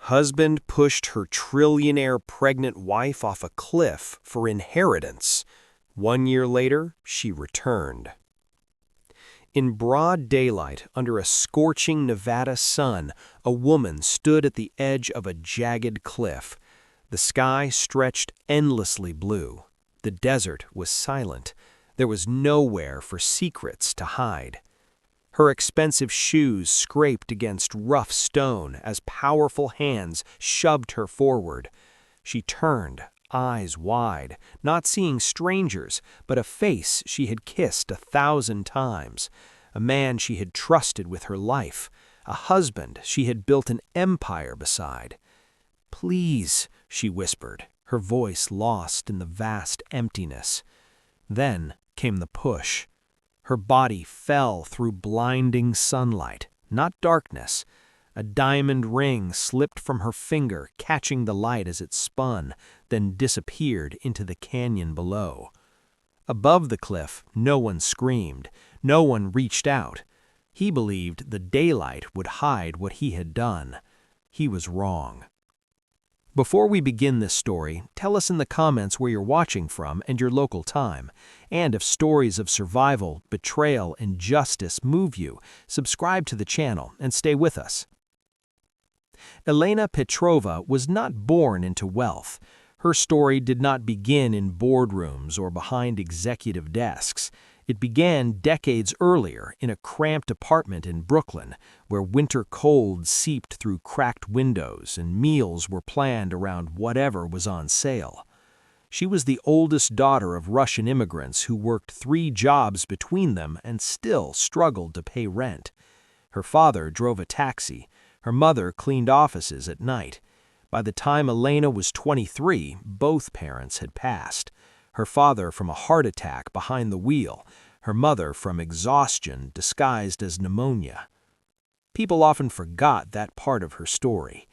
Husband pushed her trillionaire pregnant wife off a cliff for inheritance. 1 year later, she returned. In broad daylight, under a scorching Nevada sun, a woman stood at the edge of a jagged cliff. The sky stretched endlessly blue. The desert was silent. There was nowhere for secrets to hide. Her expensive shoes scraped against rough stone as powerful hands shoved her forward. She turned, eyes wide, not seeing strangers, but a face she had kissed 1,000 times, a man she had trusted with her life, a husband she had built an empire beside. "Please," she whispered, her voice lost in the vast emptiness. Then came the push. Her body fell through blinding sunlight, not darkness. A diamond ring slipped from her finger, catching the light as it spun, then disappeared into the canyon below. Above the cliff, no one screamed, no one reached out. He believed the daylight would hide what he had done. He was wrong. Before we begin this story, tell us in the comments where you're watching from and your local time. And if stories of survival, betrayal, and justice move you, subscribe to the channel and stay with us. Elena Petrova was not born into wealth. Her story did not begin in boardrooms or behind executive desks. It began decades earlier in a cramped apartment in Brooklyn, where winter cold seeped through cracked windows and meals were planned around whatever was on sale. She was the oldest daughter of Russian immigrants who worked 3 jobs between them and still struggled to pay rent. Her father drove a taxi. Her mother cleaned offices at night. By the time Elena was 23, both parents had passed. Her father from a heart attack behind the wheel, her mother from exhaustion disguised as pneumonia. People often forgot that part of her story.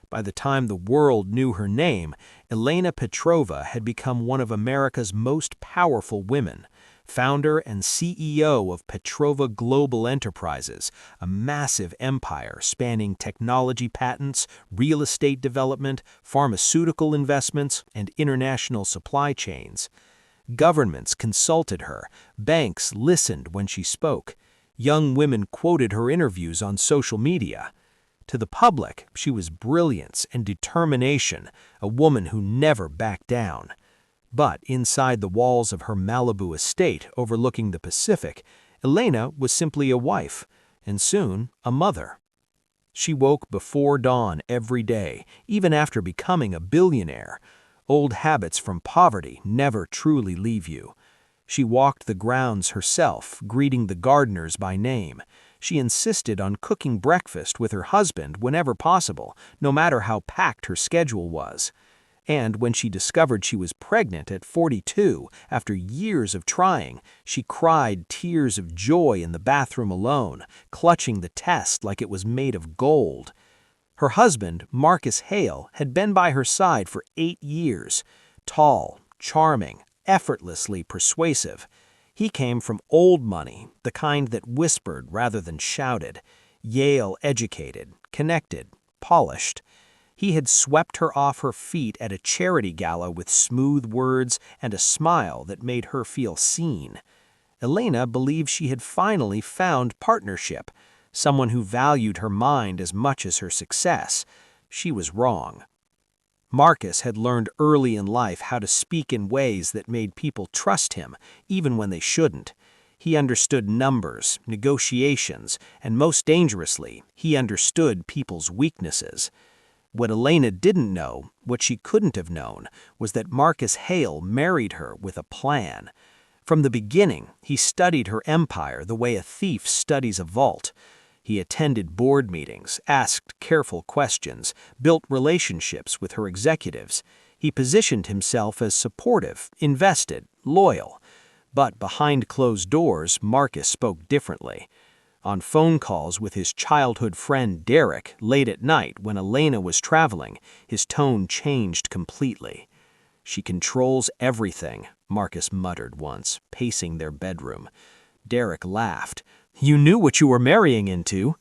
By the time the world knew her name, Elena Petrova had become one of America's most powerful women, founder and CEO of Petrova Global Enterprises, a massive empire spanning technology patents, real estate development, pharmaceutical investments, and international supply chains. Governments consulted her, banks listened when she spoke, young women quoted her interviews on social media. To the public, she was brilliance and determination, a woman who never backed down. But inside the walls of her Malibu estate overlooking the Pacific, Elena was simply a wife, and soon a mother. She woke before dawn every day, even after becoming a billionaire. Old habits from poverty never truly leave you. She walked the grounds herself, greeting the gardeners by name. She insisted on cooking breakfast with her husband whenever possible, no matter how packed her schedule was. And when she discovered she was pregnant at 42, after years of trying, she cried tears of joy in the bathroom alone, clutching the test like it was made of gold. Her husband, Marcus Hale, had been by her side for 8 years. Tall, charming, effortlessly persuasive. He came from old money, the kind that whispered rather than shouted. Yale-educated, connected, polished. He had swept her off her feet at a charity gala with smooth words and a smile that made her feel seen. Elena believed she had finally found partnership, someone who valued her mind as much as her success. She was wrong. Marcus had learned early in life how to speak in ways that made people trust him, even when they shouldn't. He understood numbers, negotiations, and most dangerously, he understood people's weaknesses. What Elena didn't know, what she couldn't have known, was that Marcus Hale married her with a plan. From the beginning, he studied her empire the way a thief studies a vault. He attended board meetings, asked careful questions, built relationships with her executives. He positioned himself as supportive, invested, loyal. But behind closed doors, Marcus spoke differently. On phone calls with his childhood friend Derek late at night when Elena was traveling, his tone changed completely. "She controls everything," Marcus muttered once, pacing their bedroom. Derek laughed. "You knew what you were marrying into."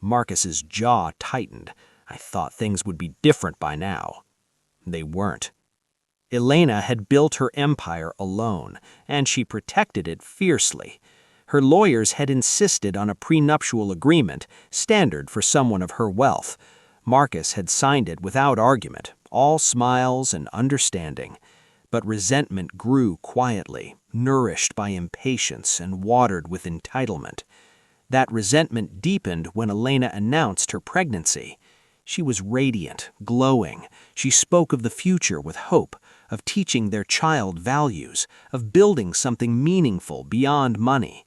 Marcus's jaw tightened. I thought things would be different by now. They weren't. Elena had built her empire alone, and she protected it fiercely. Her lawyers had insisted on a prenuptial agreement, standard for someone of her wealth. Marcus had signed it without argument, all smiles and understanding. But resentment grew quietly, nourished by impatience and watered with entitlement. That resentment deepened when Elena announced her pregnancy. She was radiant, glowing. She spoke of the future with hope, of teaching their child values, of building something meaningful beyond money.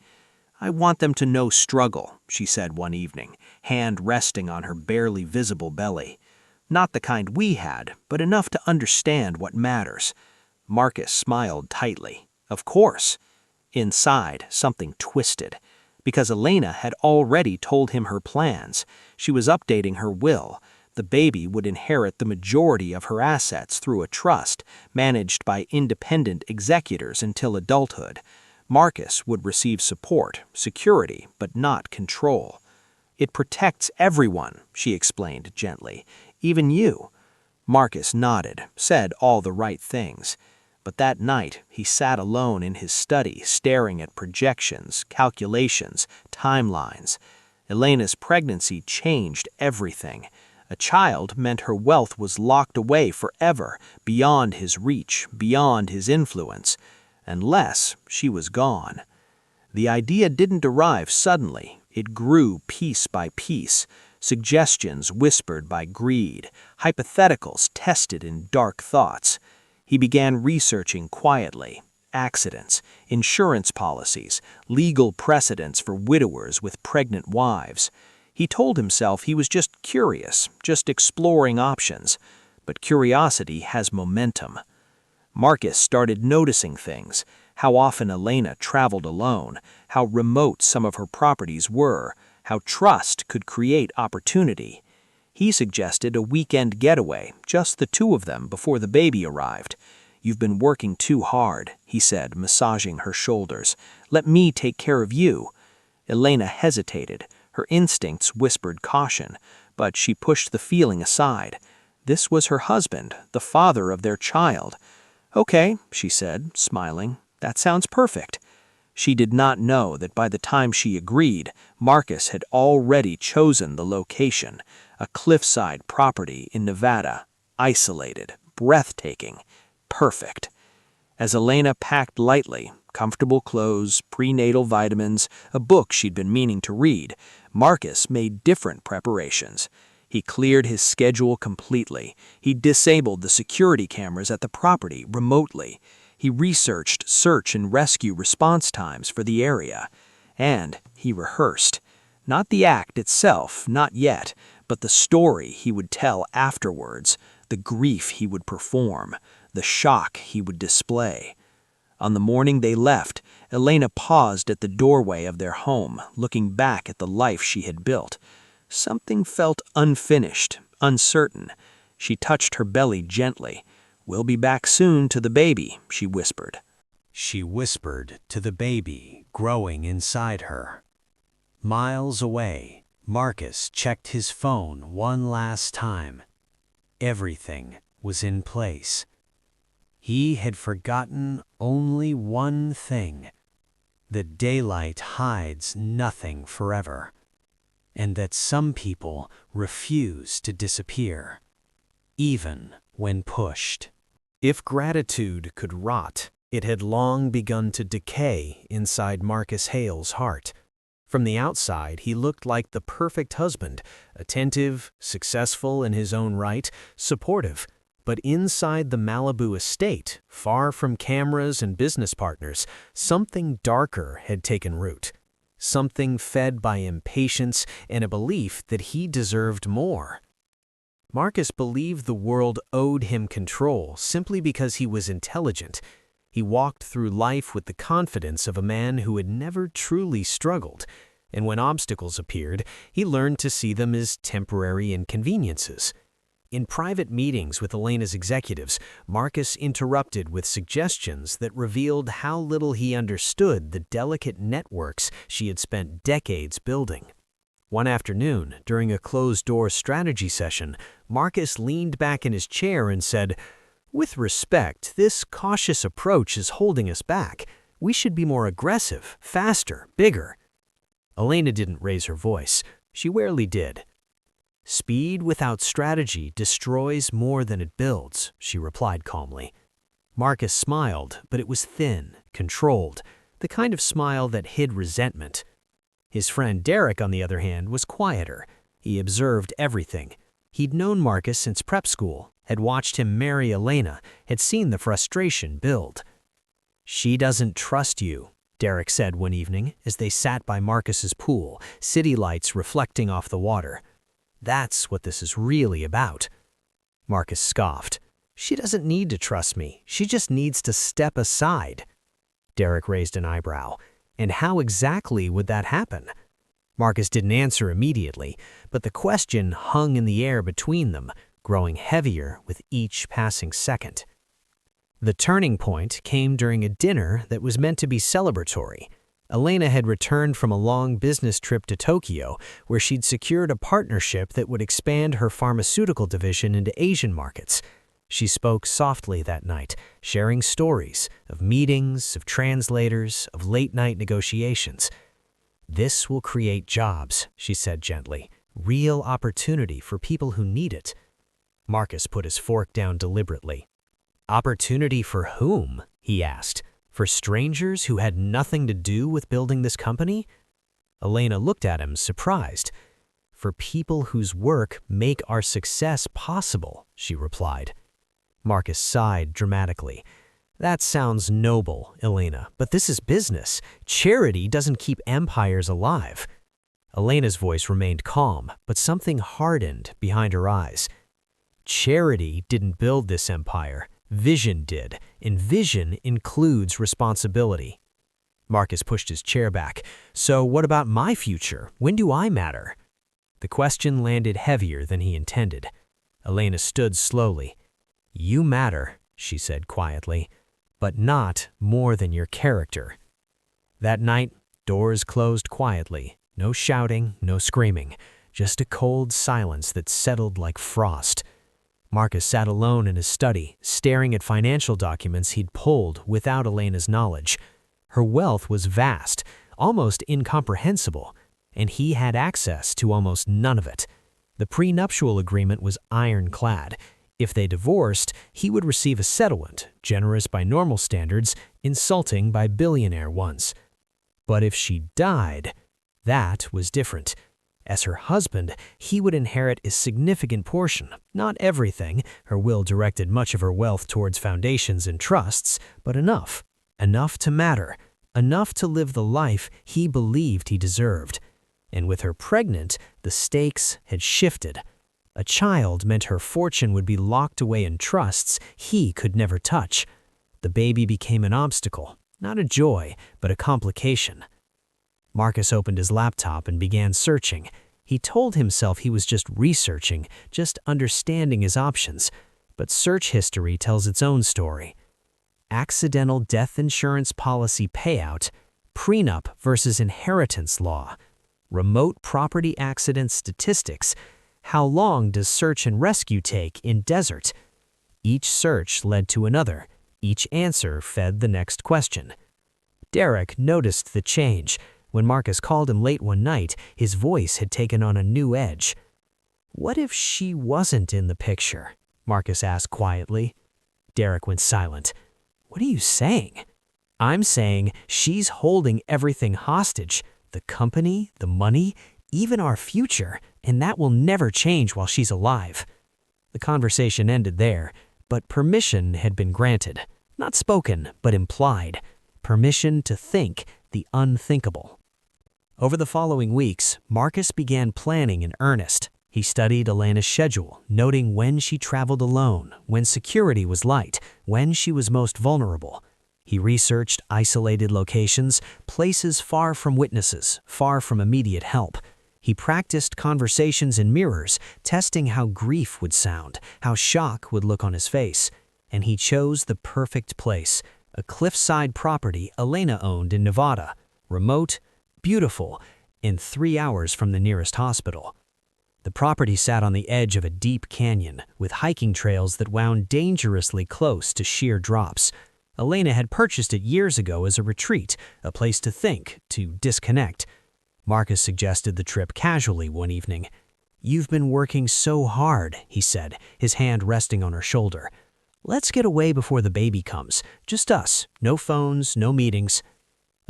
"I want them to know struggle," she said one evening, hand resting on her barely visible belly. "Not the kind we had, but enough to understand what matters." Marcus smiled tightly. Of course. Inside, something twisted. Because Elena had already told him her plans. She was updating her will. The baby would inherit the majority of her assets through a trust, managed by independent executors until adulthood. Marcus would receive support, security, but not control. "It protects everyone," she explained gently. "Even you." Marcus nodded, said all the right things. But that night, he sat alone in his study, staring at projections, calculations, timelines. Elena's pregnancy changed everything. A child meant her wealth was locked away forever, beyond his reach, beyond his influence. Unless she was gone. The idea didn't arrive suddenly. It grew piece by piece. Suggestions whispered by greed, hypotheticals tested in dark thoughts. He began researching quietly. Accidents, insurance policies, legal precedents for widowers with pregnant wives. He told himself he was just curious, just exploring options. But curiosity has momentum. Marcus started noticing things, how often Elena traveled alone, how remote some of her properties were, how trust could create opportunity. He suggested a weekend getaway, just the two of them before the baby arrived. "You've been working too hard," he said, massaging her shoulders. "Let me take care of you." Elena hesitated. Her instincts whispered caution, but she pushed the feeling aside. This was her husband, the father of their child. "Okay," she said, smiling. "That sounds perfect." She did not know that by the time she agreed, Marcus had already chosen the location, a cliffside property in Nevada, isolated, breathtaking, perfect. As Elena packed lightly, comfortable clothes, prenatal vitamins, a book she'd been meaning to read, Marcus made different preparations. He cleared his schedule completely. He disabled the security cameras at the property remotely. He researched search and rescue response times for the area. And he rehearsed. Not the act itself, not yet, but the story he would tell afterwards, the grief he would perform, the shock he would display. On the morning they left, Elena paused at the doorway of their home, looking back at the life she had built. Something felt unfinished, uncertain. She touched her belly gently. "We'll be back soon to the baby," she whispered. She whispered to the baby growing inside her. Miles away, Marcus checked his phone one last time. Everything was in place. He had forgotten only one thing: that daylight hides nothing forever, and that some people refuse to disappear, even when pushed. If gratitude could rot, it had long begun to decay inside Marcus Hale's heart. From the outside, he looked like the perfect husband, attentive, successful in his own right, supportive. But inside the Malibu estate, far from cameras and business partners, something darker had taken root. Something fed by impatience and a belief that he deserved more. Marcus believed the world owed him control simply because he was intelligent. He walked through life with the confidence of a man who had never truly struggled, and when obstacles appeared, he learned to see them as temporary inconveniences. In private meetings with Elena's executives, Marcus interrupted with suggestions that revealed how little he understood the delicate networks she had spent decades building. One afternoon, during a closed-door strategy session, Marcus leaned back in his chair and said, "With respect, this cautious approach is holding us back. We should be more aggressive, faster, bigger." Elena didn't raise her voice. She rarely did. "Speed without strategy destroys more than it builds," she replied calmly. Marcus smiled, but it was thin, controlled, the kind of smile that hid resentment. His friend Derek, on the other hand, was quieter. He observed everything. He'd known Marcus since prep school, had watched him marry Elena, had seen the frustration build. "She doesn't trust you," Derek said one evening as they sat by Marcus's pool, city lights reflecting off the water. "That's what this is really about." Marcus scoffed. "She doesn't need to trust me. She just needs to step aside." Derek raised an eyebrow. And how exactly would that happen? Marcus didn't answer immediately, but the question hung in the air between them, growing heavier with each passing second. The turning point came during a dinner that was meant to be celebratory. Elena had returned from a long business trip to Tokyo, where she'd secured a partnership that would expand her pharmaceutical division into Asian markets. She spoke softly that night, sharing stories of meetings, of translators, of late-night negotiations. "This will create jobs," she said gently, "real opportunity for people who need it." Marcus put his fork down deliberately. "Opportunity for whom?" he asked. "For strangers who had nothing to do with building this company?" Elena looked at him, surprised. "For people whose work make our success possible," she replied. Marcus sighed dramatically. "That sounds noble, Elena, but this is business. Charity doesn't keep empires alive." Elena's voice remained calm, but something hardened behind her eyes. "Charity didn't build this empire. Vision did, and vision includes responsibility." Marcus pushed his chair back. "So what about my future? When do I matter?" The question landed heavier than he intended. Elena stood slowly. "You matter," she said quietly, "but not more than your character." That night, doors closed quietly. No shouting, no screaming, just a cold silence that settled like frost. Marcus sat alone in his study, staring at financial documents he'd pulled without Elena's knowledge. Her wealth was vast, almost incomprehensible, and he had access to almost none of it. The prenuptial agreement was ironclad. If they divorced, he would receive a settlement, generous by normal standards, insulting by billionaire ones. But if she died, that was different. As her husband, he would inherit a significant portion, not everything. Her will directed much of her wealth towards foundations and trusts, but enough. Enough to matter. Enough to live the life he believed he deserved. And with her pregnant, the stakes had shifted. A child meant her fortune would be locked away in trusts he could never touch. The baby became an obstacle, not a joy, but a complication. Marcus opened his laptop and began searching. He told himself he was just researching, just understanding his options. But search history tells its own story. Accidental death insurance policy payout, prenup versus inheritance law, remote property accident statistics. How long does search and rescue take in desert? Each search led to another. Each answer fed the next question. Derek noticed the change. When Marcus called him late one night, his voice had taken on a new edge. "What if she wasn't in the picture?" Marcus asked quietly. Derek went silent. "What are you saying?" "I'm saying she's holding everything hostage. The company, the money, even our future, and that will never change while she's alive." The conversation ended there, but permission had been granted. Not spoken, but implied. Permission to think the unthinkable. Over the following weeks, Marcus began planning in earnest. He studied Elena's schedule, noting when she traveled alone, when security was light, when she was most vulnerable. He researched isolated locations, places far from witnesses, far from immediate help. He practiced conversations in mirrors, testing how grief would sound, how shock would look on his face. And he chose the perfect place, a cliffside property Elena owned in Nevada. Remote, beautiful, in 3 hours from the nearest hospital. The property sat on the edge of a deep canyon with hiking trails that wound dangerously close to sheer drops. Elena had purchased it years ago as a retreat, a place to think, to disconnect. Marcus suggested the trip casually one evening. "You've been working so hard," he said, his hand resting on her shoulder. "Let's get away before the baby comes. Just us. No phones, no meetings."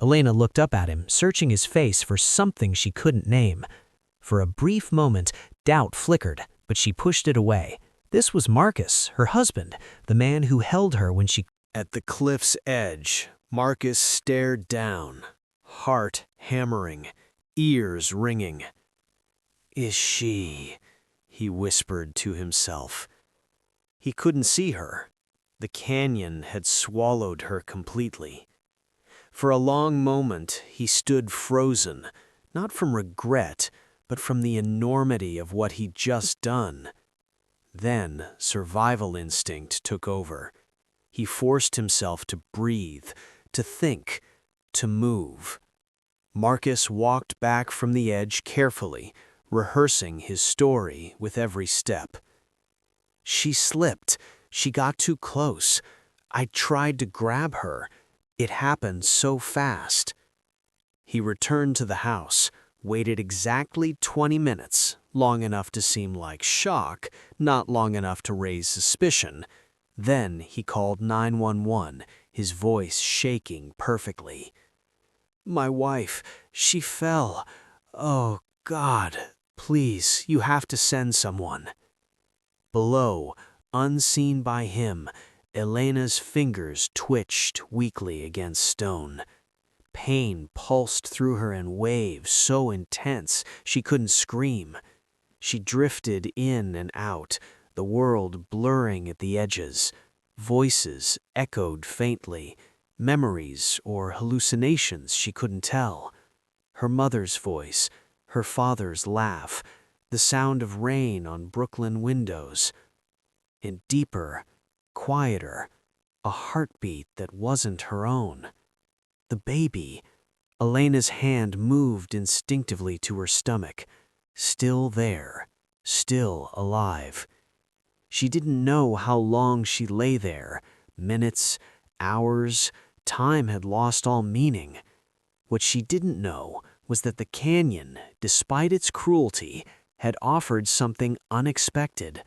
Elena looked up at him, searching his face for something she couldn't name. For a brief moment, doubt flickered, but she pushed it away. This was Marcus, her husband, the man who held her when she... At the cliff's edge, Marcus stared down, heart hammering, ears ringing. "Is she?" he whispered to himself. He couldn't see her. The canyon had swallowed her completely. For a long moment, he stood frozen, not from regret, but from the enormity of what he'd just done. Then, survival instinct took over. He forced himself to breathe, to think, to move. Marcus walked back from the edge carefully, rehearsing his story with every step. "She slipped. She got too close. I tried to grab her. It happened so fast." He returned to the house, waited exactly 20 minutes, long enough to seem like shock, not long enough to raise suspicion. Then he called 911, his voice shaking perfectly. "My wife, she fell. Oh, God, please, you have to send someone." Below, unseen by him, Elena's fingers twitched weakly against stone. Pain pulsed through her in waves so intense she couldn't scream. She drifted in and out, the world blurring at the edges. Voices echoed faintly, memories or hallucinations she couldn't tell. Her mother's voice, her father's laugh, the sound of rain on Brooklyn windows. And deeper, quieter, a heartbeat that wasn't her own. The baby. Elena's hand moved instinctively to her stomach. Still there, still alive. She didn't know how long she lay there. Minutes, hours, time had lost all meaning. What she didn't know was that the canyon, despite its cruelty, had offered something unexpected.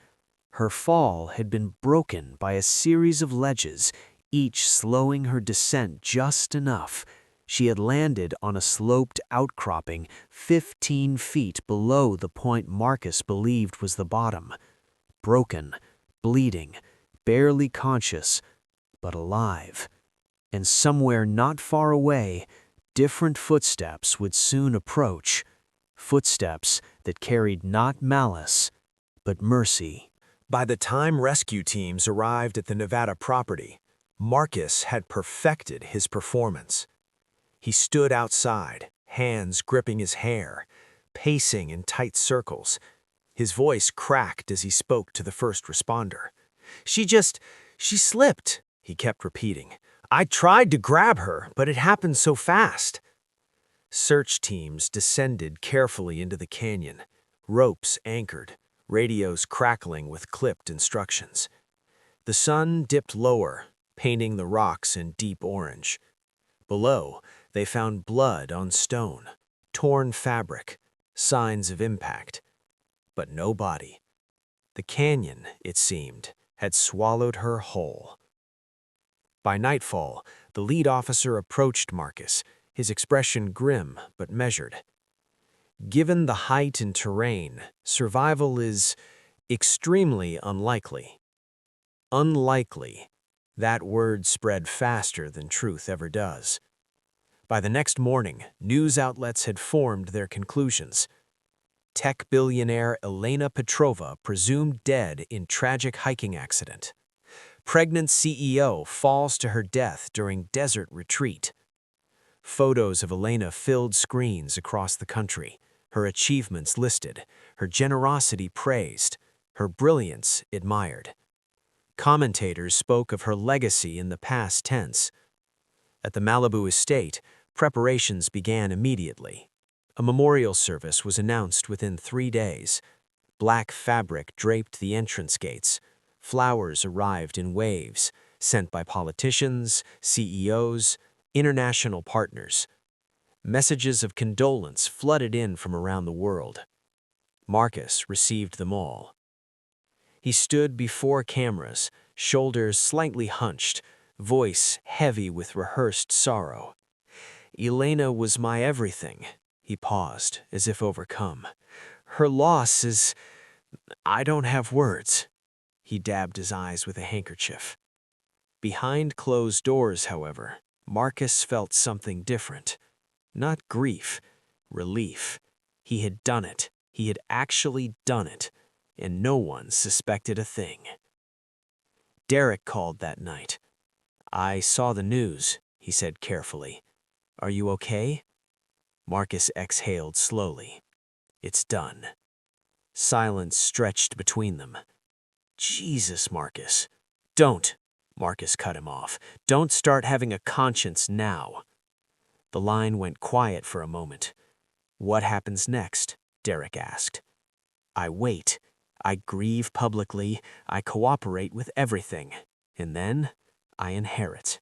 Her fall had been broken by a series of ledges, each slowing her descent just enough. She had landed on a sloped outcropping 15 feet below the point Marcus believed was the bottom. Broken, bleeding, barely conscious, but alive. And somewhere not far away, different footsteps would soon approach. Footsteps that carried not malice, but mercy. By the time rescue teams arrived at the Nevada property, Marcus had perfected his performance. He stood outside, hands gripping his hair, pacing in tight circles. His voice cracked as he spoke to the first responder. She slipped," he kept repeating. "I tried to grab her, but it happened so fast." Search teams descended carefully into the canyon, ropes anchored, radios crackling with clipped instructions. The sun dipped lower, painting the rocks in deep orange. Below, they found blood on stone, torn fabric, signs of impact. But no body. The canyon, it seemed, had swallowed her whole. By nightfall, the lead officer approached Marcus, his expression grim but measured. "Given the height and terrain, survival is extremely unlikely." Unlikely. That word spread faster than truth ever does. By the next morning, news outlets had formed their conclusions. Tech billionaire Elena Petrova presumed dead in tragic hiking accident. Pregnant CEO falls to her death during desert retreat. Photos of Elena filled screens across the country, her achievements listed, her generosity praised, her brilliance admired. Commentators spoke of her legacy in the past tense. At the Malibu estate, preparations began immediately. A memorial service was announced within 3 days. Black fabric draped the entrance gates. Flowers arrived in waves, sent by politicians, CEOs, international partners. Messages of condolence flooded in from around the world. Marcus received them all. He stood before cameras, shoulders slightly hunched, voice heavy with rehearsed sorrow. Elena was my everything. He paused, as if overcome. Her loss is... I don't have words. He dabbed his eyes with a handkerchief. Behind closed doors, however, Marcus felt something different. Not grief, relief. He had done it. He had actually done it, and no one suspected a thing. Derek called that night. I saw the news, he said carefully. Are you okay? Marcus exhaled slowly. It's done. Silence stretched between them. Jesus, Marcus. Don't, Marcus cut him off. Don't start having a conscience now. The line went quiet for a moment. What happens next? Derek asked. I wait. I grieve publicly. I cooperate with everything. And then I inherit.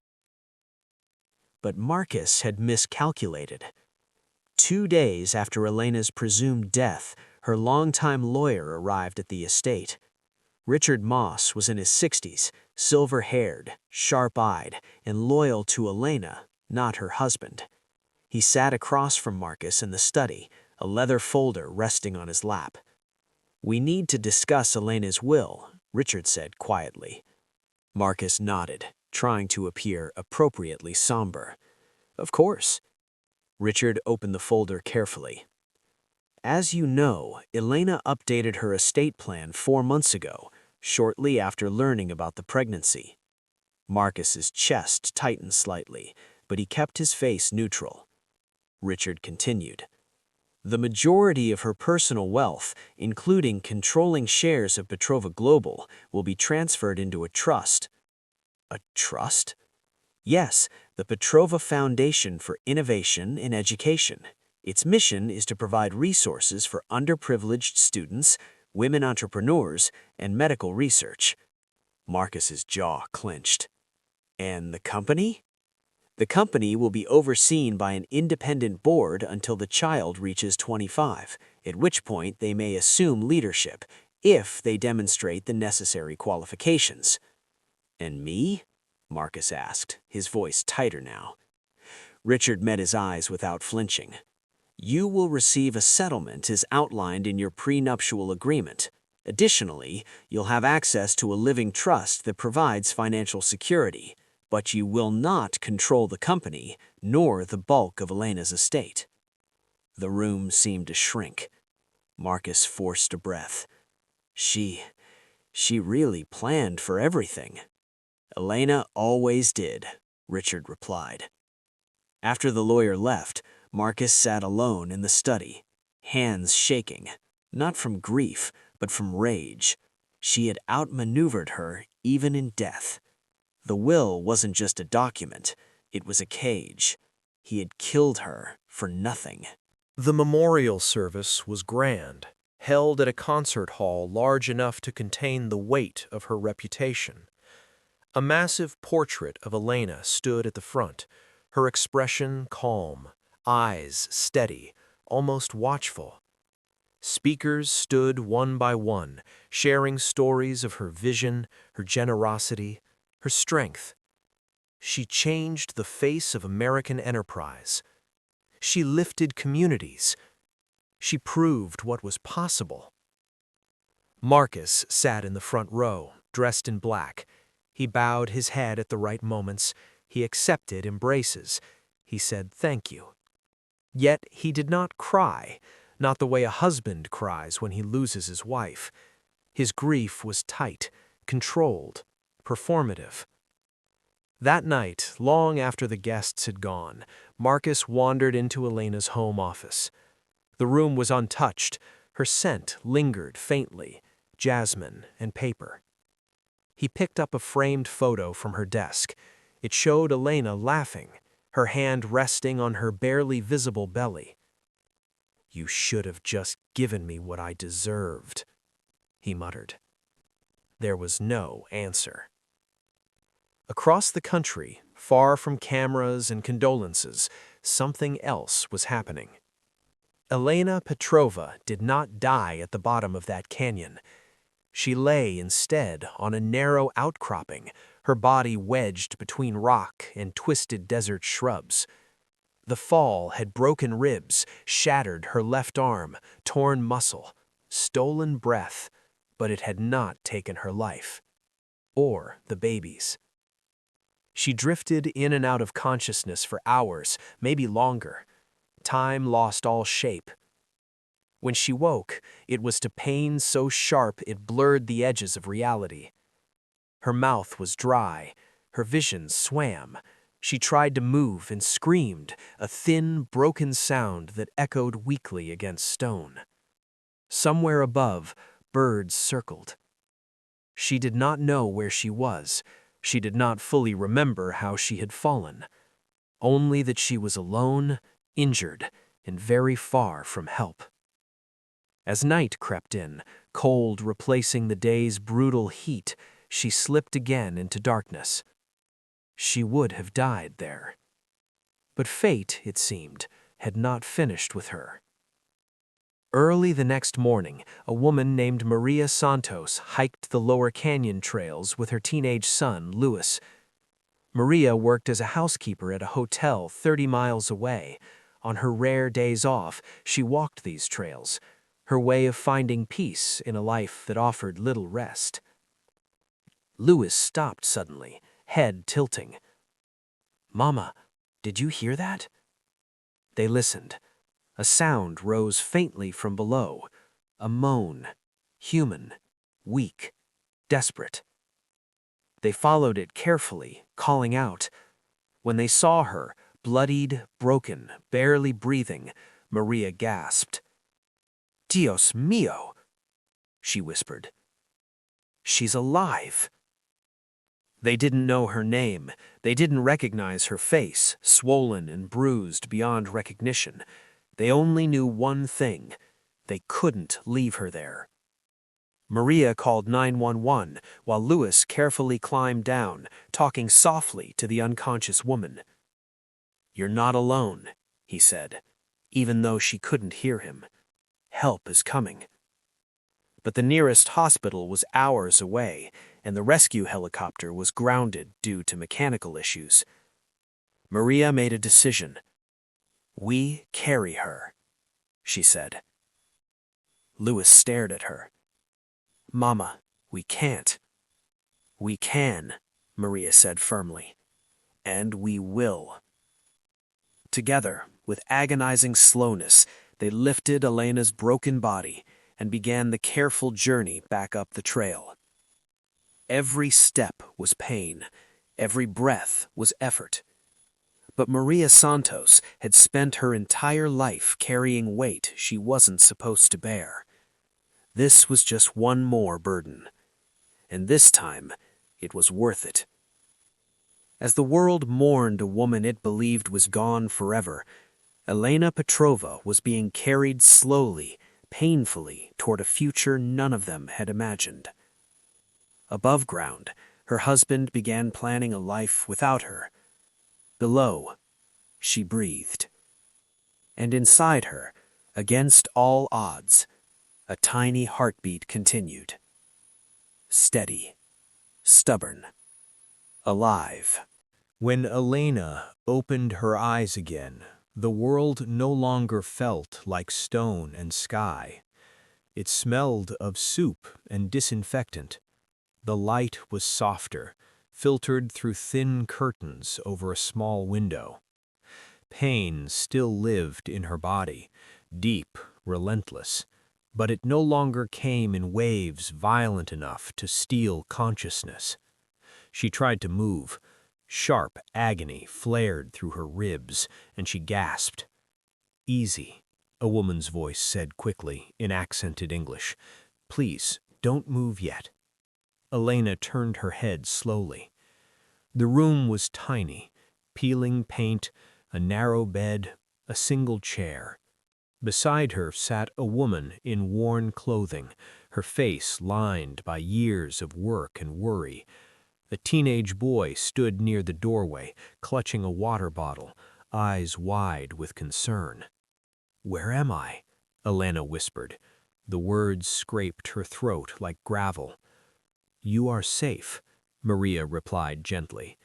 But Marcus had miscalculated. 2 days after Elena's presumed death, her longtime lawyer arrived at the estate. Richard Moss was in his 60s, silver-haired, sharp-eyed, and loyal to Elena, not her husband. He sat across from Marcus in the study, a leather folder resting on his lap. We need to discuss Elena's will, Richard said quietly. Marcus nodded, trying to appear appropriately somber. Of course. Richard opened the folder carefully. As you know, Elena updated her estate plan 4 months ago, shortly after learning about the pregnancy. Marcus's chest tightened slightly, but he kept his face neutral. Richard continued. The majority of her personal wealth, including controlling shares of Petrova Global, will be transferred into a trust. A trust? Yes, the Petrova Foundation for Innovation in Education. Its mission is to provide resources for underprivileged students, women entrepreneurs, and medical research. Marcus's jaw clenched. And the company? The company will be overseen by an independent board until the child reaches 25, at which point they may assume leadership, if they demonstrate the necessary qualifications. And me? Marcus asked, his voice tighter now. Richard met his eyes without flinching. You will receive a settlement as outlined in your prenuptial agreement. Additionally, you'll have access to a living trust that provides financial security, but you will not control the company, nor the bulk of Elena's estate. The room seemed to shrink. Marcus forced a breath. She really planned for everything. Elena always did, Richard replied. After the lawyer left, Marcus sat alone in the study, hands shaking, not from grief, but from rage. She had outmaneuvered her even in death. The will wasn't just a document, it was a cage. He had killed her for nothing. The memorial service was grand, held at a concert hall large enough to contain the weight of her reputation. A massive portrait of Elena stood at the front, her expression calm, eyes steady, almost watchful. Speakers stood one by one, sharing stories of her vision, her generosity, her strength. She changed the face of American enterprise. She lifted communities. She proved what was possible. Marcus sat in the front row, dressed in black. He bowed his head at the right moments. He accepted embraces. He said thank you. Yet he did not cry, not the way a husband cries when he loses his wife. His grief was tight, controlled, performative. That night, long after the guests had gone, Marcus wandered into Elena's home office. The room was untouched. Her scent lingered faintly, jasmine and paper. He picked up a framed photo from her desk. It showed Elena laughing, her hand resting on her barely visible belly. "You should have just given me what I deserved," he muttered. There was no answer. Across the country, far from cameras and condolences, something else was happening. Elena Petrova did not die at the bottom of that canyon. She lay instead on a narrow outcropping, her body wedged between rock and twisted desert shrubs. The fall had broken ribs, shattered her left arm, torn muscle, stolen breath, but it had not taken her life. Or the baby's. She drifted in and out of consciousness for hours, maybe longer. Time lost all shape. When she woke, it was to pain so sharp it blurred the edges of reality. Her mouth was dry, her vision swam. She tried to move and screamed, a thin, broken sound that echoed weakly against stone. Somewhere above, birds circled. She did not know where she was. She did not fully remember how she had fallen. Only that she was alone, injured, and very far from help. As night crept in, cold replacing the day's brutal heat, she slipped again into darkness. She would have died there. But fate, it seemed, had not finished with her. Early the next morning, a woman named Maria Santos hiked the lower canyon trails with her teenage son, Louis. Maria worked as a housekeeper at a hotel 30 miles away. On her rare days off, she walked these trails, her way of finding peace in a life that offered little rest. Louis stopped suddenly, head tilting. "Mama, did you hear that?" They listened. A sound rose faintly from below, a moan, human, weak, desperate. They followed it carefully, calling out. When they saw her, bloodied, broken, barely breathing, Maria gasped. "Dios mío," she whispered. "She's alive." They didn't know her name. They didn't recognize her face, swollen and bruised beyond recognition. They only knew one thing. They couldn't leave her there. Maria called 911 while Louis carefully climbed down, talking softly to the unconscious woman. "You're not alone," he said, even though she couldn't hear him. "Help is coming." But the nearest hospital was hours away, and the rescue helicopter was grounded due to mechanical issues. Maria made a decision. "We carry her," she said. Louis stared at her. "Mama, we can't." "We can," Maria said firmly. "And we will." Together, with agonizing slowness, they lifted Elena's broken body and began the careful journey back up the trail. Every step was pain, every breath was effort. But Maria Santos had spent her entire life carrying weight she wasn't supposed to bear. This was just one more burden. And this time, it was worth it. As the world mourned a woman it believed was gone forever, Elena Petrova was being carried slowly, painfully toward a future none of them had imagined. Above ground, her husband began planning a life without her. Below, she breathed. And inside her, against all odds, a tiny heartbeat continued. Steady, stubborn, alive. When Elena opened her eyes again, the world no longer felt like stone and sky. It smelled of soup and disinfectant. The light was softer, filtered through thin curtains over a small window. Pain still lived in her body, deep, relentless, but it no longer came in waves violent enough to steal consciousness. She tried to move. Sharp agony flared through her ribs, and she gasped. "Easy," a woman's voice said quickly in accented English. "Please, don't move yet." Elena turned her head slowly. The room was tiny, peeling paint, a narrow bed, a single chair. Beside her sat a woman in worn clothing, her face lined by years of work and worry. A teenage boy stood near the doorway, clutching a water bottle, eyes wide with concern. "Where am I?" Elena whispered. The words scraped her throat like gravel. "You are safe," Maria replied gently.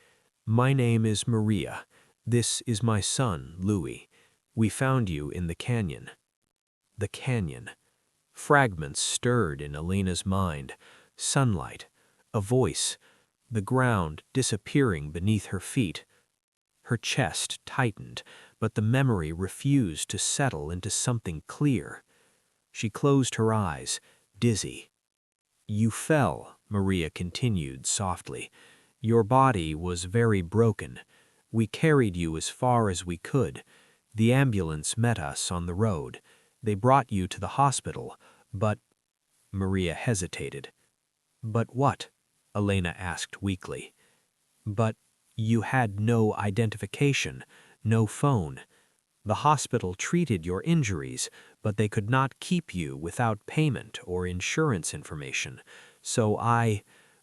"My name is Maria. This is my son, Louis. We found you in the canyon." The canyon. Fragments stirred in Elena's mind. Sunlight, a voice, the ground disappearing beneath her feet. Her chest tightened, but the memory refused to settle into something clear. She closed her eyes, dizzy. "You fell," Maria continued softly. "Your body was very broken. We carried you as far as we could. The ambulance met us on the road. They brought you to the hospital, but—" Maria hesitated. "But what?" Elena asked weakly. "But you had no identification, no phone. The hospital treated your injuries, but they could not keep you without payment or insurance information. So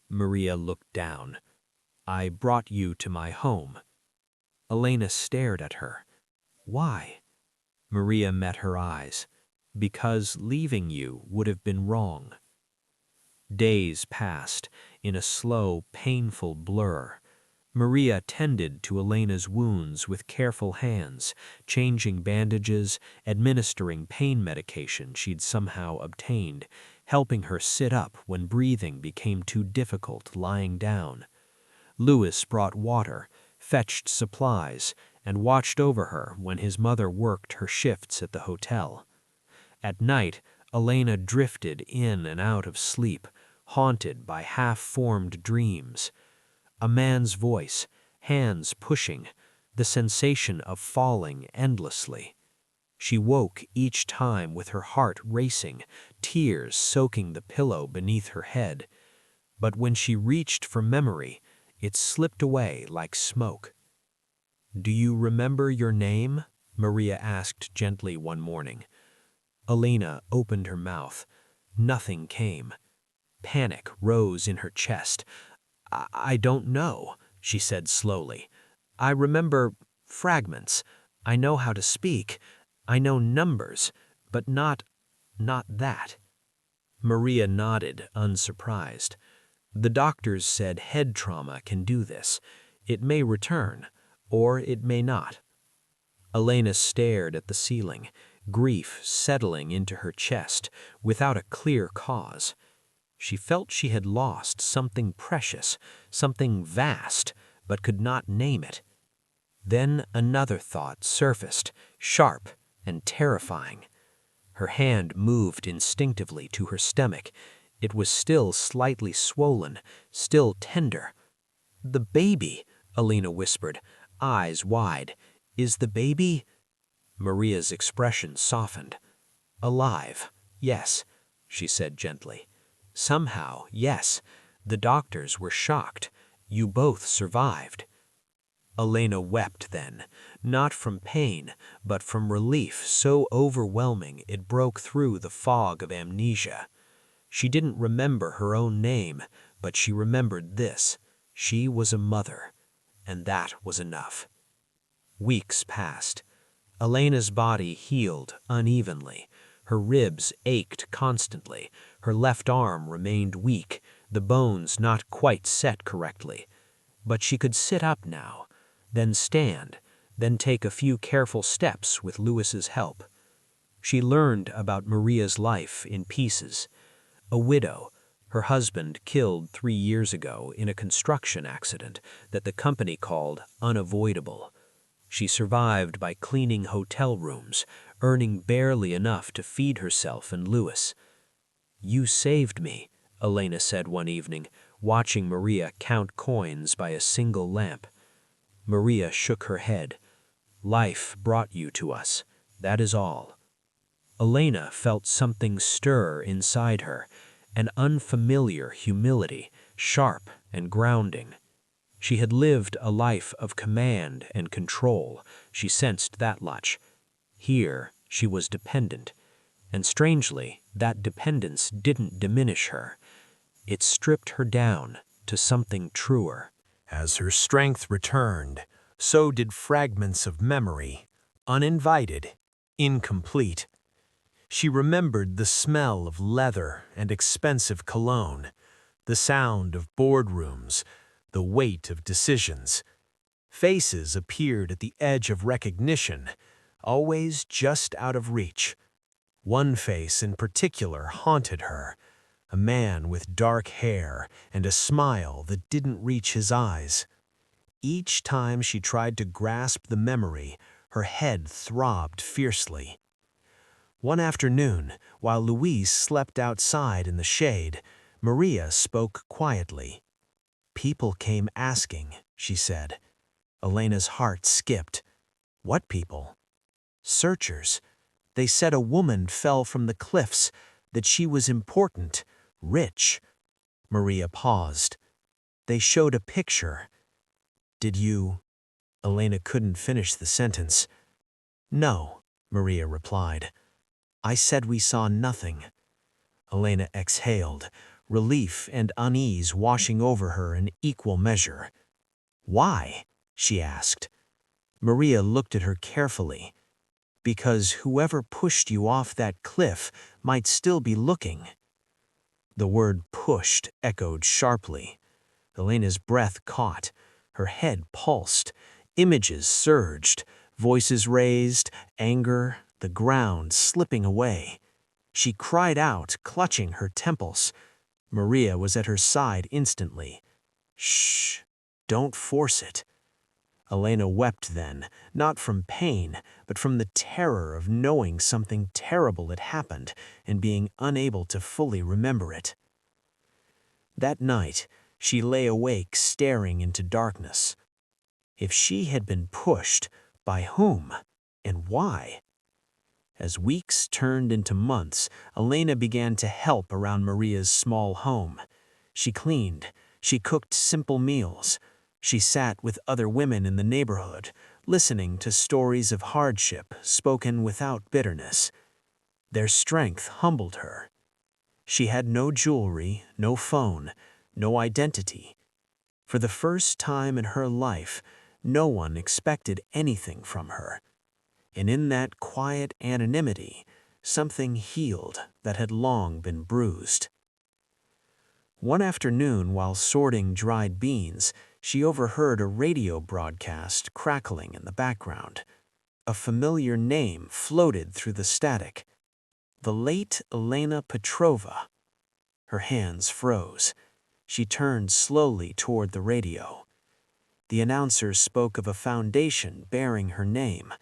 Maria looked down. "I brought you to my home." Elena stared at her. "Why?" Maria met her eyes. "Because leaving you would have been wrong." Days passed in a slow, painful blur. Maria tended to Elena's wounds with careful hands, changing bandages, administering pain medication she'd somehow obtained, helping her sit up when breathing became too difficult lying down. Louis brought water, fetched supplies, and watched over her when his mother worked her shifts at the hotel. At night, Elena drifted in and out of sleep, haunted by half-formed dreams. A man's voice, hands pushing, the sensation of falling endlessly. She woke each time with her heart racing, tears soaking the pillow beneath her head. But when she reached for memory, it slipped away like smoke. "Do you remember your name?" Maria asked gently one morning. Elena opened her mouth. Nothing came. Panic rose in her chest. I don't know," she said slowly. "I remember fragments. I know how to speak. I know numbers, but not that." Maria nodded, unsurprised. "The doctors said head trauma can do this. It may return, or it may not." Elena stared at the ceiling, grief settling into her chest without a clear cause. She felt she had lost something precious, something vast, but could not name it. Then another thought surfaced, sharp and terrifying. Her hand moved instinctively to her stomach. It was still slightly swollen, still tender. "The baby," Elena whispered, eyes wide. "Is the baby—" Maria's expression softened. "Alive, yes," she said gently. "Somehow, yes. The doctors were shocked. You both survived." Elena wept then, not from pain, but from relief so overwhelming it broke through the fog of amnesia. She didn't remember her own name, but she remembered this. She was a mother, and that was enough. Weeks passed. Elena's body healed unevenly. Her ribs ached constantly. Her left arm remained weak, the bones not quite set correctly. But she could sit up now, then stand, then take a few careful steps with Louis's help. She learned about Maria's life in pieces. A widow, her husband killed 3 years ago in a construction accident that the company called unavoidable. She survived by cleaning hotel rooms, earning barely enough to feed herself and Louis. "You saved me," Elena said one evening, watching Maria count coins by a single lamp. Maria shook her head. "Life brought you to us. That is all." Elena felt something stir inside her, an unfamiliar humility, sharp and grounding. She had lived a life of command and control. She sensed that much. Here, She was dependent, and strangely, that dependence didn't diminish her. It stripped her down to something truer. As her strength returned, so did fragments of memory, uninvited, incomplete. She remembered the smell of leather and expensive cologne, the sound of boardrooms, the weight of decisions. Faces appeared at the edge of recognition, always just out of reach. One face in particular haunted her, a man with dark hair and a smile that didn't reach his eyes. Each time she tried to grasp the memory, her head throbbed fiercely. One afternoon, while Louise slept outside in the shade, Maria spoke quietly. "People came asking," she said. Elena's heart skipped. "What people?" "Searchers. They said a woman fell from the cliffs, that she was important, rich." Maria paused. "They showed a picture." "Did you—" Elena couldn't finish the sentence. "No," Maria replied. "I said we saw nothing." Elena exhaled, relief and unease washing over her in equal measure. "Why?" she asked. Maria looked at her carefully. "Because whoever pushed you off that cliff might still be looking." The word pushed echoed sharply. Elena's breath caught. Her head pulsed. Images surged. Voices raised. Anger. The ground slipping away. She cried out, clutching her temples. Maria was at her side instantly. "Shh. Don't force it." Elena wept then, not from pain, but from the terror of knowing something terrible had happened and being unable to fully remember it. That night, she lay awake staring into darkness. If she had been pushed, by whom and why? As weeks turned into months, Elena began to help around Maria's small home. She cleaned, she cooked simple meals. She sat with other women in the neighborhood, listening to stories of hardship spoken without bitterness. Their strength humbled her. She had no jewelry, no phone, no identity. For the first time in her life, no one expected anything from her. And in that quiet anonymity, something healed that had long been bruised. One afternoon, while sorting dried beans, she overheard a radio broadcast crackling in the background. A familiar name floated through the static. The late Elena Petrova. Her hands froze. She turned slowly toward the radio. The announcer spoke of a foundation bearing her name,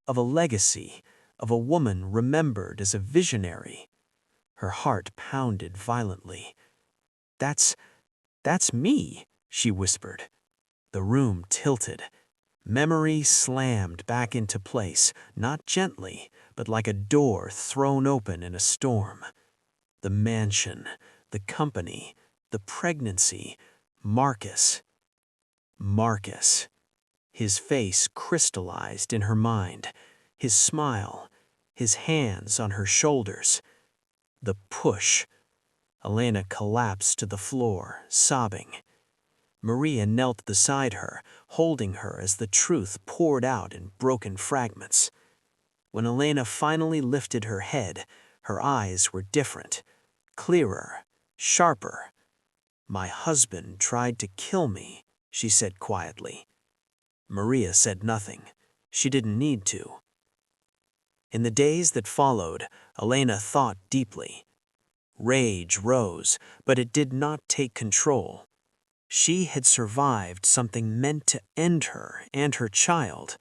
of a legacy, of a woman remembered as a visionary. Her heart pounded violently. That's me," she whispered. The room tilted. Memory slammed back into place, not gently, but like a door thrown open in a storm. The mansion, the company, the pregnancy, Marcus. Marcus. His face crystallized in her mind, his smile, his hands on her shoulders. The push. Elena collapsed to the floor, sobbing. Maria knelt beside her, holding her as the truth poured out in broken fragments. When Elena finally lifted her head, her eyes were different, clearer, sharper. "My husband tried to kill me," she said quietly. Maria said nothing. She didn't need to. In the days that followed, Elena thought deeply. Rage rose, but it did not take control. She had survived something meant to end her and her child.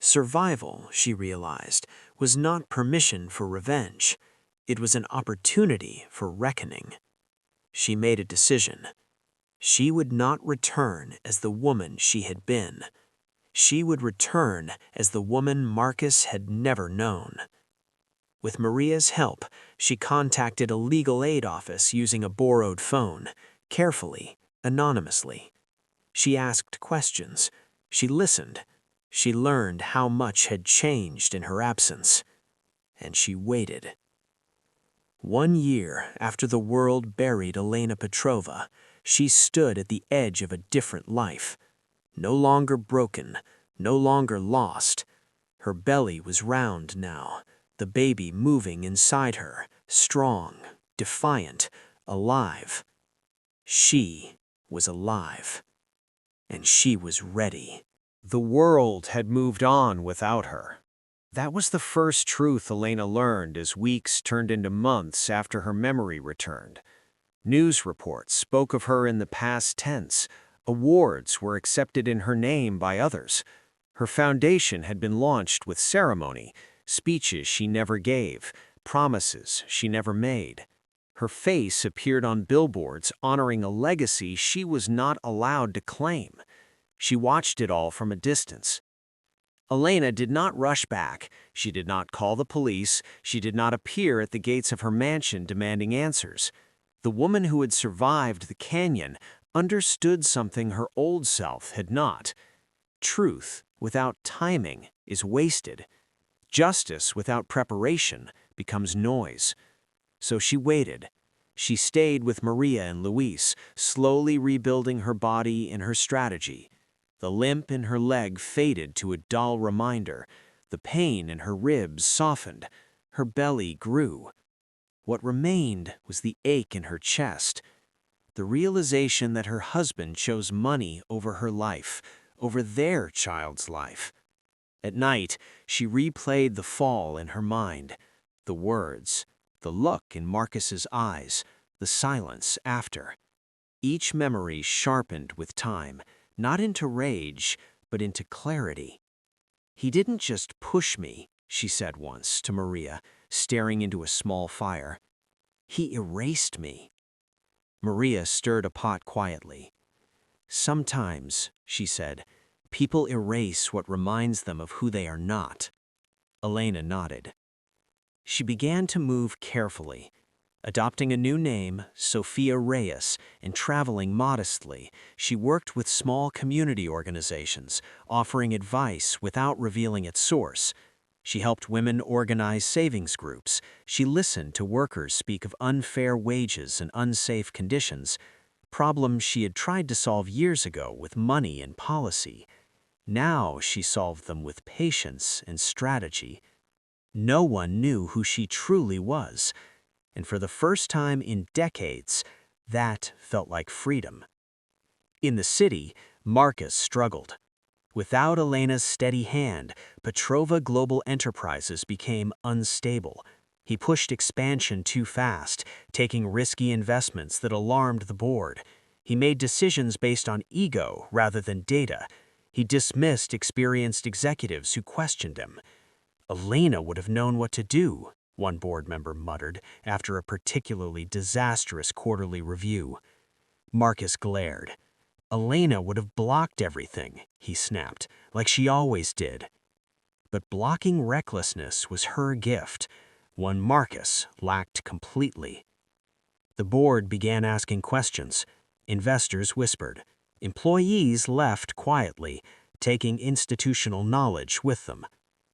Survival, she realized, was not permission for revenge. It was an opportunity for reckoning. She made a decision. She would not return as the woman she had been. She would return as the woman Marcus had never known. With Maria's help, she contacted a legal aid office using a borrowed phone, carefully, anonymously. She asked questions. She listened. She learned how much had changed in her absence. and she waited. 1 year after the world buried Elena Petrova, she stood at the edge of a different life. No longer broken, no longer lost. Her belly was round now, the baby moving inside her, strong, defiant, alive. She was alive, and she was ready. The world had moved on without her. That was the first truth Elena learned as weeks turned into months after her memory returned. News reports spoke of her in the past tense. Awards were accepted in her name by others. Her foundation had been launched with ceremony, speeches she never gave, promises she never made. Her face appeared on billboards honoring a legacy she was not allowed to claim. She watched it all from a distance. Elena did not rush back. She did not call the police. She did not appear at the gates of her mansion demanding answers. The woman who had survived the canyon understood something her old self had not. Truth without timing is wasted. Justice without preparation becomes noise. So she waited. She stayed with Maria and Luis, slowly rebuilding her body and her strategy. The limp in her leg faded to a dull reminder. The pain in her ribs softened. Her belly grew. What remained was the ache in her chest, the realization that her husband chose money over her life, over their child's life. At night, she replayed the fall in her mind, the words, the look in Marcus's eyes, the silence after. Each memory sharpened with time, not into rage, but into clarity. "He didn't just push me," she said once to Maria, staring into a small fire. "He erased me." Maria stirred a pot quietly. "Sometimes," she said, "people erase what reminds them of who they are not." Elena nodded. She began to move carefully, adopting a new name, Sophia Reyes, and traveling modestly. She worked with small community organizations, offering advice without revealing its source. She helped women organize savings groups. She listened to workers speak of unfair wages and unsafe conditions, problems she had tried to solve years ago with money and policy. Now she solved them with patience and strategy. No one knew who she truly was, and for the first time in decades, that felt like freedom. In the city, Marcus struggled. Without Elena's steady hand, Petrova Global Enterprises became unstable. He pushed expansion too fast, taking risky investments that alarmed the board. He made decisions based on ego rather than data. He dismissed experienced executives who questioned him. "Elena would have known what to do," one board member muttered after a particularly disastrous quarterly review. Marcus glared. "Elena would have blocked everything," he snapped, "like she always did." But blocking recklessness was her gift, one Marcus lacked completely. The board began asking questions. Investors whispered. Employees left quietly, taking institutional knowledge with them.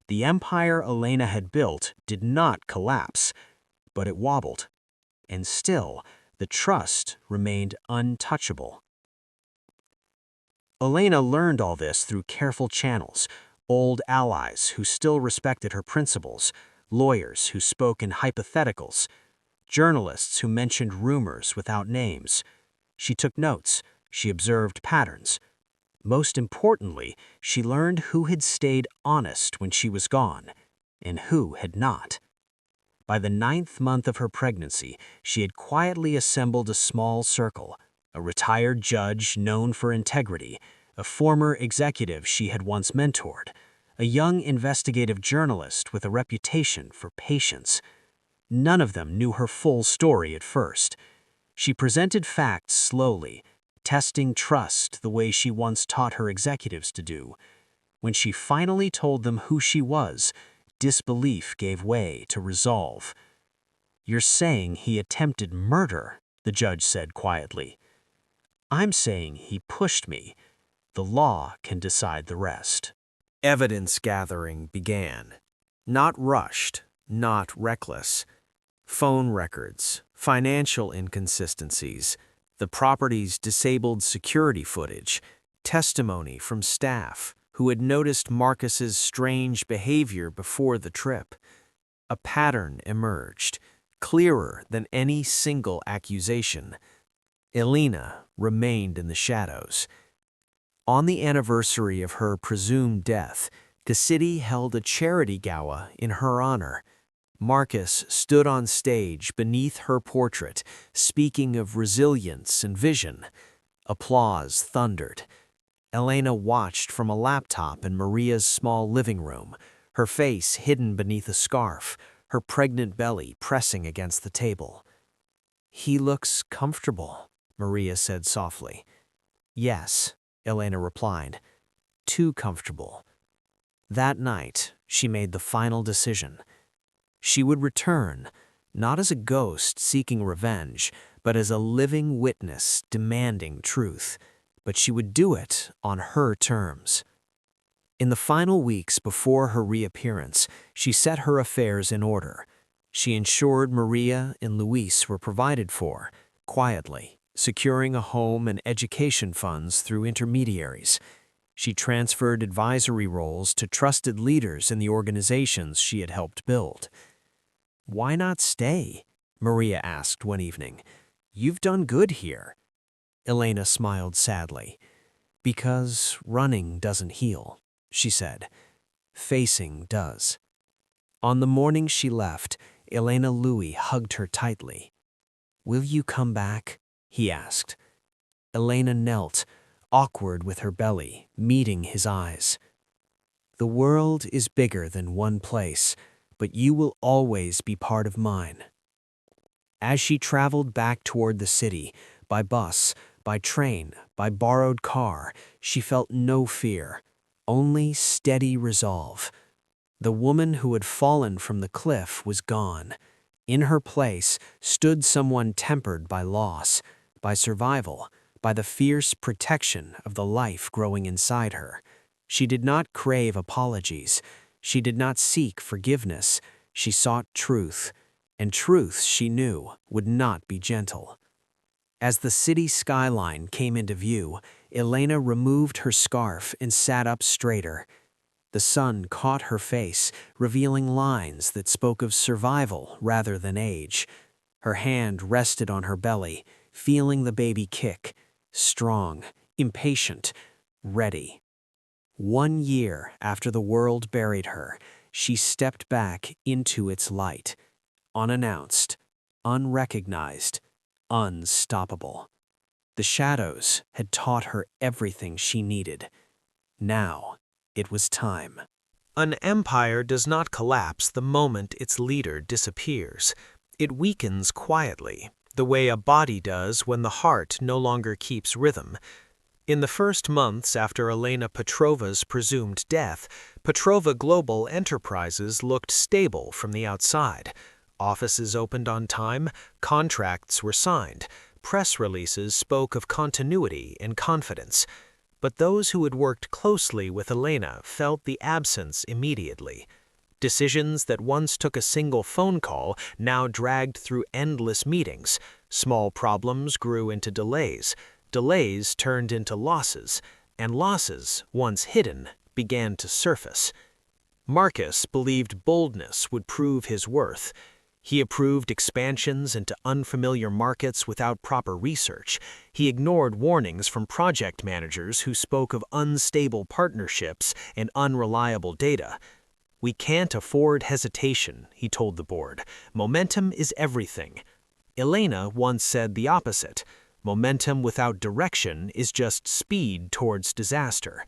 The empire Elena had built did not collapse, but it wobbled. And still, the trust remained untouchable. Elena learned all this through careful channels, old allies who still respected her principles, lawyers who spoke in hypotheticals, journalists who mentioned rumors without names. She took notes, she observed patterns. Most importantly, she learned who had stayed honest when she was gone, and who had not. By the 9th month of her pregnancy, she had quietly assembled a small circle, a retired judge known for integrity, a former executive she had once mentored, a young investigative journalist with a reputation for patience. None of them knew her full story at first. She presented facts slowly, testing trust the way she once taught her executives to do. When she finally told them who she was, disbelief gave way to resolve. "You're saying he attempted murder," the judge said quietly. "I'm saying he pushed me. The law can decide the rest." Evidence gathering began. Not rushed, not reckless. Phone records, financial inconsistencies, the property's disabled security footage, testimony from staff who had noticed Marcus's strange behavior before the trip. A pattern emerged, clearer than any single accusation. Elena remained in the shadows. On the anniversary of her presumed death, the city held a charity gala in her honor. Marcus stood on stage beneath her portrait, speaking of resilience and vision. Applause thundered. Elena watched from a laptop in Maria's small living room, her face hidden beneath a scarf, her pregnant belly pressing against the table. "He looks comfortable," Maria said softly. "Yes," Elena replied. "Too comfortable." That night, she made the final decision. She would return, not as a ghost seeking revenge, but as a living witness demanding truth. But she would do it on her terms. In the final weeks before her reappearance, she set her affairs in order. She ensured Maria and Luis were provided for, quietly, securing a home and education funds through intermediaries. She transferred advisory roles to trusted leaders in the organizations she had helped build. "Why not stay?" Maria asked one evening. "You've done good here." Elena smiled sadly. "Because running doesn't heal," she said. "Facing does." On the morning she left, Elena Louis hugged her tightly. "Will you come back?" he asked. Elena knelt, awkward with her belly, meeting his eyes. "The world is bigger than one place, but you will always be part of mine." As she traveled back toward the city, by bus, by train, by borrowed car, she felt no fear, only steady resolve. The woman who had fallen from the cliff was gone. In her place stood someone tempered by loss, by survival, by the fierce protection of the life growing inside her. She did not crave apologies. She did not seek forgiveness. She sought truth, and truth, she knew, would not be gentle. As the city skyline came into view, Elena removed her scarf and sat up straighter. The sun caught her face, revealing lines that spoke of survival rather than age. Her hand rested on her belly, feeling the baby kick, strong, impatient, ready. 1 year after the world buried her, she stepped back into its light, unannounced, unrecognized, unstoppable. The shadows had taught her everything she needed. Now, it was time. An empire does not collapse the moment its leader disappears. It weakens quietly, the way a body does when the heart no longer keeps rhythm. In the first months after Elena Petrova's presumed death, Petrova Global Enterprises looked stable from the outside. Offices opened on time, contracts were signed, press releases spoke of continuity and confidence. But those who had worked closely with Elena felt the absence immediately. Decisions that once took a single phone call now dragged through endless meetings. Small problems grew into delays. Delays turned into losses, and losses, once hidden, began to surface. Marcus believed boldness would prove his worth. He approved expansions into unfamiliar markets without proper research. He ignored warnings from project managers who spoke of unstable partnerships and unreliable data. "We can't afford hesitation," he told the board. "Momentum is everything." Elena once said the opposite. "Momentum without direction is just speed towards disaster."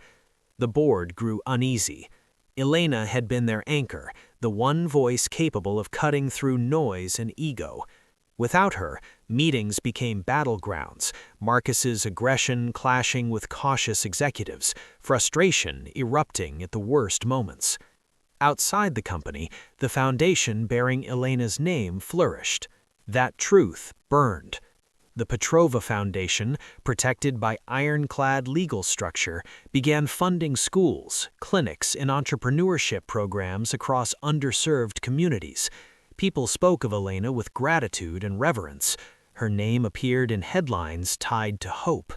The board grew uneasy. Elena had been their anchor, the one voice capable of cutting through noise and ego. Without her, meetings became battlegrounds, Marcus's aggression clashing with cautious executives, frustration erupting at the worst moments. Outside the company, the foundation bearing Elena's name flourished. That truth burned. The Petrova Foundation, protected by ironclad legal structure, began funding schools, clinics, and entrepreneurship programs across underserved communities. People spoke of Elena with gratitude and reverence. Her name appeared in headlines tied to hope.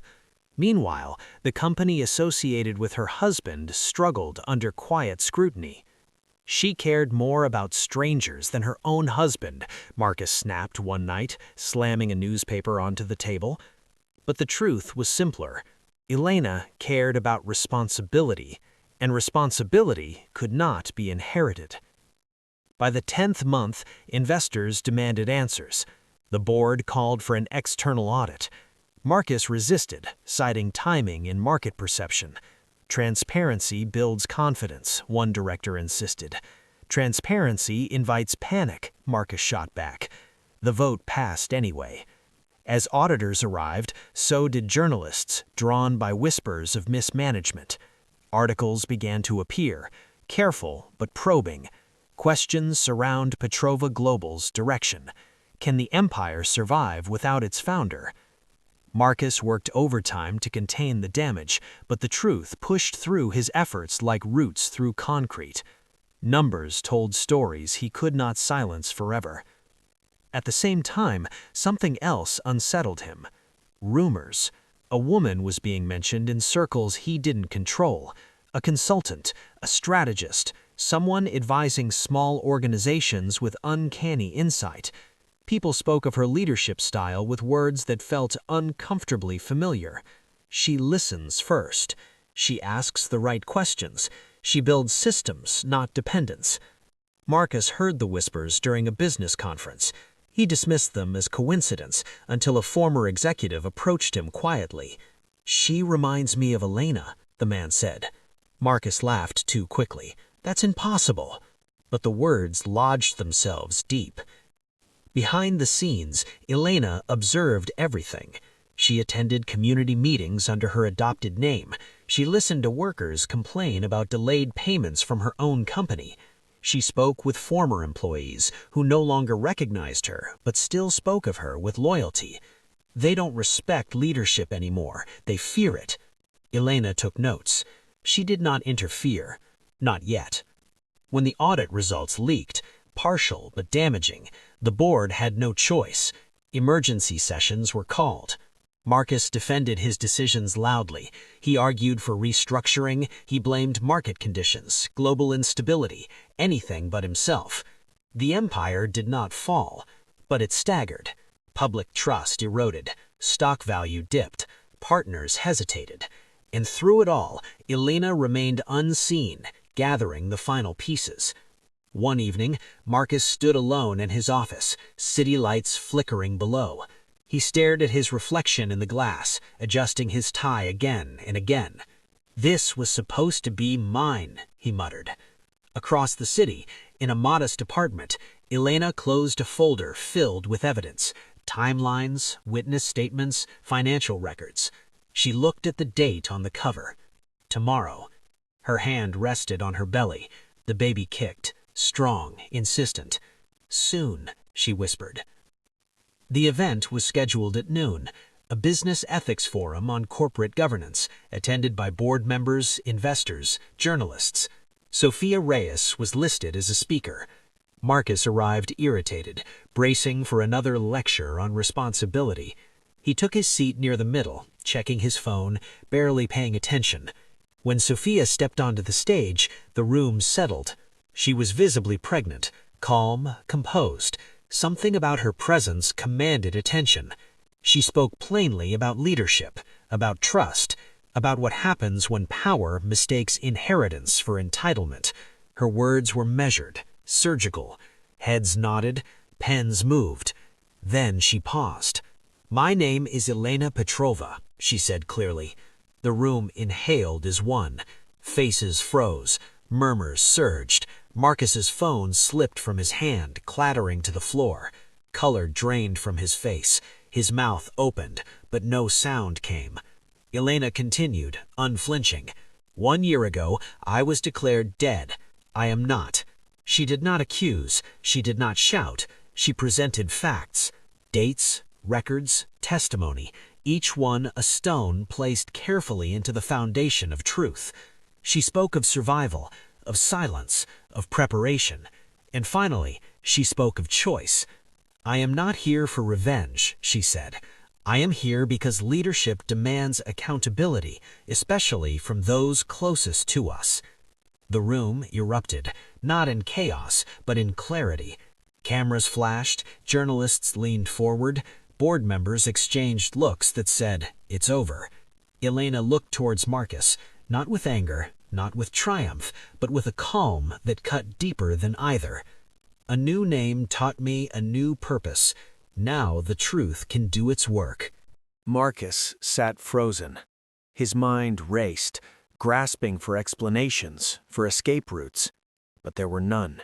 Meanwhile, the company associated with her husband struggled under quiet scrutiny. She cared more about strangers than her own husband, Marcus snapped one night, slamming a newspaper onto the table. But the truth was simpler. Elena cared about responsibility, and responsibility could not be inherited. By the 10th month, investors demanded answers. The board called for an external audit. Marcus resisted, citing timing and market perception. Transparency builds confidence, one director insisted. Transparency invites panic, Marcus shot back. The vote passed anyway. As auditors arrived, so did journalists, drawn by whispers of mismanagement. Articles began to appear, careful but probing. Questions surround Petrova Global's direction. Can the empire survive without its founder? Marcus worked overtime to contain the damage, but the truth pushed through his efforts like roots through concrete. Numbers told stories he could not silence forever. At the same time, something else unsettled him. Rumors. A woman was being mentioned in circles he didn't control. A consultant, a strategist, someone advising small organizations with uncanny insight. People spoke of her leadership style with words that felt uncomfortably familiar. She listens first. She asks the right questions. She builds systems, not dependence. Marcus heard the whispers during a business conference. He dismissed them as coincidence until a former executive approached him quietly. "She reminds me of Elena," the man said. Marcus laughed too quickly. "That's impossible." But the words lodged themselves deep. Behind the scenes, Elena observed everything. She attended community meetings under her adopted name. She listened to workers complain about delayed payments from her own company. She spoke with former employees who no longer recognized her but still spoke of her with loyalty. They don't respect leadership anymore. They fear it. Elena took notes. She did not interfere. Not yet. When the audit results leaked, partial but damaging, the board had no choice. Emergency sessions were called. Marcus defended his decisions loudly. He argued for restructuring. He blamed market conditions, global instability, anything but himself. The empire did not fall, but it staggered. Public trust eroded. Stock value dipped. Partners hesitated. And through it all, Elena remained unseen, gathering the final pieces. One evening, Marcus stood alone in his office, city lights flickering below. He stared at his reflection in the glass, adjusting his tie again and again. "This was supposed to be mine," he muttered. Across the city, in a modest apartment, Elena closed a folder filled with evidence, timelines, witness statements, financial records. She looked at the date on the cover. Tomorrow. Her hand rested on her belly. The baby kicked. Strong, insistent. "Soon," she whispered. The event was scheduled at noon, a business ethics forum on corporate governance, attended by board members, investors, journalists. Sophia Reyes was listed as a speaker. Marcus arrived irritated, bracing for another lecture on responsibility. He took his seat near the middle, checking his phone, barely paying attention. When Sophia stepped onto the stage, the room settled. She was visibly pregnant, calm, composed. Something about her presence commanded attention. She spoke plainly about leadership, about trust, about what happens when power mistakes inheritance for entitlement. Her words were measured, surgical. Heads nodded, pens moved. Then she paused. "My name is Elena Petrova," she said clearly. The room inhaled as one. Faces froze. Murmurs surged. Marcus's phone slipped from his hand, clattering to the floor. Color drained from his face. His mouth opened, but no sound came. Elena continued, unflinching. "1 year ago, I was declared dead. I am not." She did not accuse. She did not shout. She presented facts. Dates, records, testimony, each one a stone placed carefully into the foundation of truth. She spoke of survival, of silence, of preparation, and finally, she spoke of choice. "I am not here for revenge," she said. "I am here because leadership demands accountability, especially from those closest to us." The room erupted, not in chaos, but in clarity. Cameras flashed, journalists leaned forward, board members exchanged looks that said, "It's over." Elena looked towards Marcus, not with anger, not with triumph, but with a calm that cut deeper than either. "A new name taught me a new purpose. Now the truth can do its work." Marcus sat frozen. His mind raced, grasping for explanations, for escape routes. But there were none.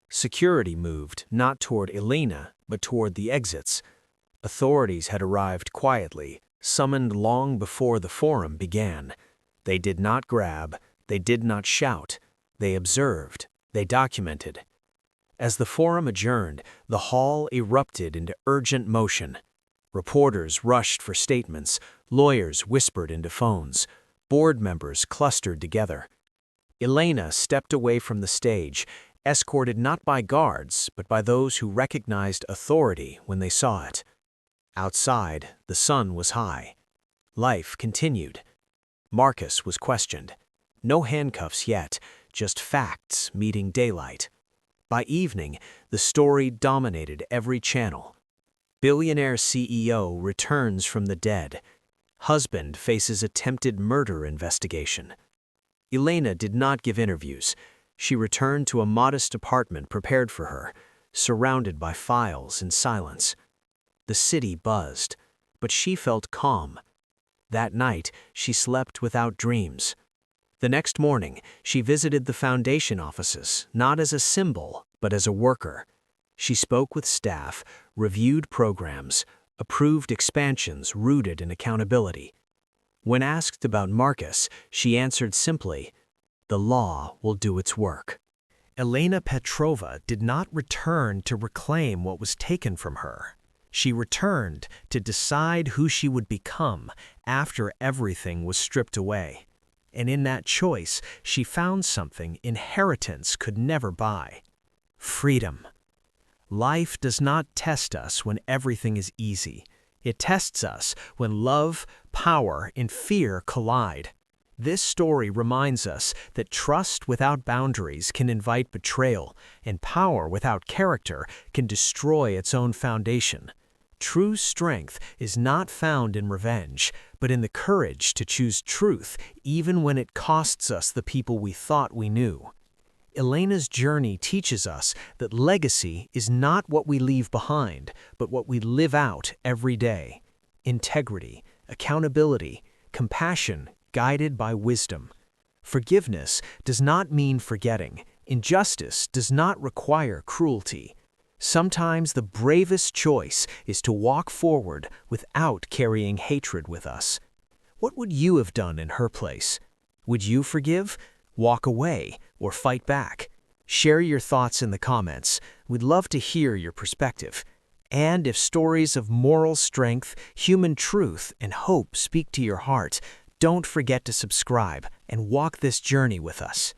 Security moved not toward Elena, but toward the exits. Authorities had arrived quietly, summoned long before the forum began. They did not grab, they did not shout. They observed, they documented. As the forum adjourned, the hall erupted into urgent motion. Reporters rushed for statements, lawyers whispered into phones, board members clustered together. Elena stepped away from the stage, escorted not by guards, but by those who recognized authority when they saw it. Outside, the sun was high. Life continued. Marcus was questioned. No handcuffs yet, just facts meeting daylight. By evening, the story dominated every channel. Billionaire CEO returns from the dead. Husband faces attempted murder investigation. Elena did not give interviews. She returned to a modest apartment prepared for her, surrounded by files and silence. The city buzzed, but she felt calm. That night, she slept without dreams. The next morning, she visited the foundation offices, not as a symbol, but as a worker. She spoke with staff, reviewed programs, approved expansions rooted in accountability. When asked about Marcus, she answered simply, "The law will do its work." Elena Petrova did not return to reclaim what was taken from her. She returned to decide who she would become after everything was stripped away. And in that choice, she found something inheritance could never buy: freedom. Life does not test us when everything is easy. It tests us when love, power, and fear collide. This story reminds us that trust without boundaries can invite betrayal, and power without character can destroy its own foundation. True strength is not found in revenge, but in the courage to choose truth even when it costs us the people we thought we knew. Elena's journey teaches us that legacy is not what we leave behind, but what we live out every day. Integrity, accountability, compassion guided by wisdom. Forgiveness does not mean forgetting. Injustice does not require cruelty. Sometimes the bravest choice is to walk forward without carrying hatred with us. What would you have done in her place? Would you forgive, walk away, or fight back? Share your thoughts in the comments. We'd love to hear your perspective. And if stories of moral strength, human truth, and hope speak to your heart, don't forget to subscribe and walk this journey with us.